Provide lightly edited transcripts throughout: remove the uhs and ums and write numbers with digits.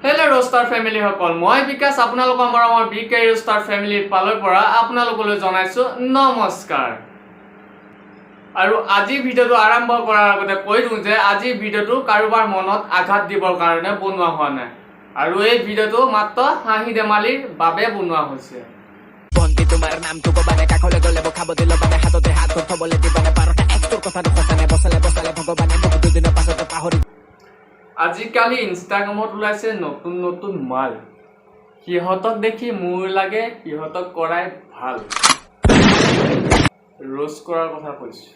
Hello Roadstar family সকল মই বিকাশ আপোনালোকৰ মৰমৰ বিকে Roadstar family পালৰ পৰা আপোনালোকলৈ জনাইছো নমস্কাৰ আৰু আজি ভিডিওটো আৰম্ভ কৰাৰ আগতে কৈ দিওঁ যে আজি ভিডিওটো কাৰোবাৰ মনত আঘাত দিবৰ কাৰণে বনোৱা হোৱা নাই আৰু এই ভিডিওটো মাত্ৰ হাঁহি ধেমালিৰ বাবে বনোৱা হৈছে বন্তি তোমাৰ নামটো কবানে কাখলে গলে বখাব দিল মানে হাততে হাত থবলে দিবানে 12টা এক্সটৰ কথাটো খতানে বছলে ভগৱানে মোক দুদিনৰ পাছতে পাহৰি আজিকালি ইনষ্টাগ্ৰামত ওলাইছে নতুন নতুন মাল কিহতক দেখি মোৰ লাগে কিহতক কৰাই ভাল ৰোজ কৰাৰ কথা কৈছো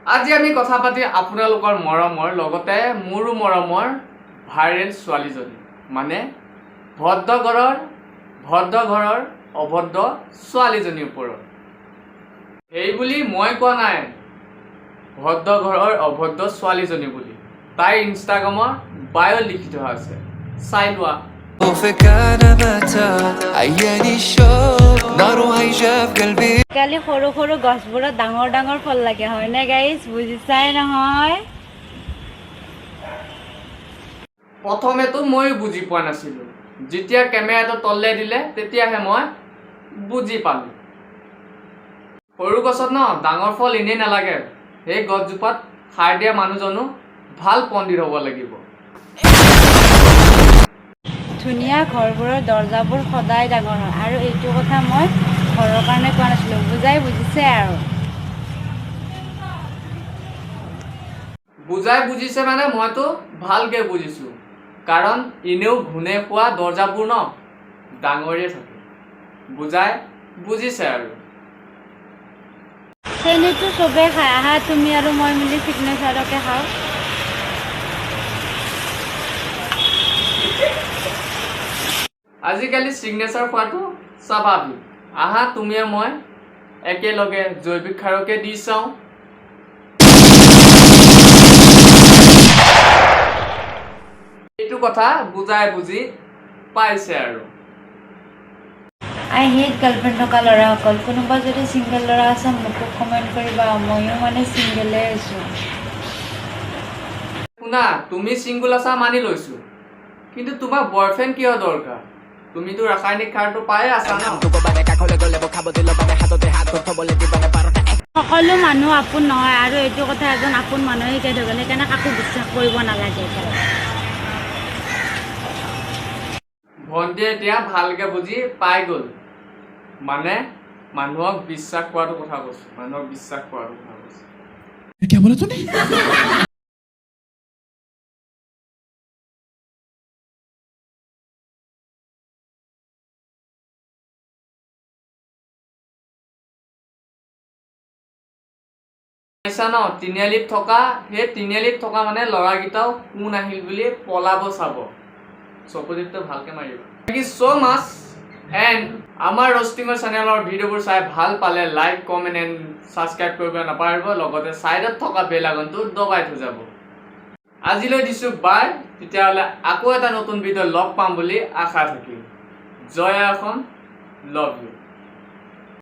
আজি আমি কথা পাতি আপোনালোকৰ মৰমৰ লগতে মোৰো মৰমৰ ভাইৰেল ছোৱালীজনী মানে ভদ্ৰ ঘৰৰ অভদ্ৰ ছোৱালীজনীৰ ওপৰত এই বুলি মই কোৱা নাই ভদ্ৰ ঘৰৰ অভদ্ৰ ছোৱালীজনী বুলি তাই ইনষ্টাগ্ৰামৰ বায়ো লিখি থোৱা আছে চাই লোৱা কালি সৰু সৰু গছবোৰত ডাঙৰ ডাঙৰ ফল লাগে হয় নে গাইজ বুজিছাই নহয় প্ৰথমেতো মই বুজি পোৱা নাছিলো যেতিয়া কেমেৰাটো তললে দিলে তেতিয়াহে মই বুজি পালো সৰু গছত ন ডাঙৰ ফল ইনে নালাগে এই গছজোপাত খাই দিয়া মানুহজনো ভাল পণ্ডিত হ'ব লাগিব ধুনীয়া ঘৰবোৰৰ দৰ্জাবোৰ সদায় ডাঙৰ হয় আৰু এইটো কথা মই ঘৰৰ কাৰণে কোৱা নাছিলোঁ বুজিছে আৰু বুজিছে মানে মইতো ভালকে বুজিছো কাৰণ ইনেও ঘুনে খোৱা দৰ্জাবোৰ ন ডাঙৰেই থাকে বুজিছে আৰু চেনীটো চবেই খাই আহা তুমি আৰু মই মিলি চিগনেচাৰকে খাওঁ আজিকালি চিগনেচাৰ খোৱাটো স্বাভাৱিক আহা তুমি মই একেলগে জৈৱিক সাৰকে দি চাওঁ এইটো কথা বুজি পাইছে আৰু আই হেট গাৰ্লফ্ৰেণ্ড থকা ল'ৰাসকল কোনোবা যদি ছিংগল ল'ৰা আছে মোকো কমেণ্ট কৰিবা ময়ো মানে ছিংগলে আছোঁ শুনা তুমি ছিংগল আছা মানি লৈছো কিন্তু তোমাৰ বয়ফ্ৰেণ্ড কিয় দৰকাৰ তুমিতো ৰাসায়নিক সাৰটো পায়ে আছা ন সকলো মানুহ আপোন নহয় আৰু এইটো কথা এজন আপোন মানুহে শিকাই থব সেইকাৰণে কাকো বিশ্বাস কৰিব নালাগে ভণ্টিয়ে এতিয়া ভালকে বুজি পাই গ'ল মানে মানুহক বিশ্বাস কৰাটো কথা কৈছো क्या बोला तूने ন তিনিআলিত থকা সেই তিনিআলিত থকা মানে ল'ৰাকেইটাও কোন আহিল বুলি পলাব চাব চকুদিতটো ভালকে মাৰিবা thank you so much and আমাৰ ৰষ্টিঙৰ চেনেলৰ ভিডিঅ'বোৰ চাই ভাল পালে লাইক কমেণ্ট এণ্ড ছাবস্ক্ৰাইব কৰিব নাপাহৰিব লগতে ছাইডত থকা বেল আইকনটো দবাই থৈ যাব আজিলৈ দিছোঁ বাই তেতিয়াহ'লে আকৌ এটা নতুন ভিডিঅ' লগ পাম বুলি আশা থাকিল জয় এখন লাভ ইউ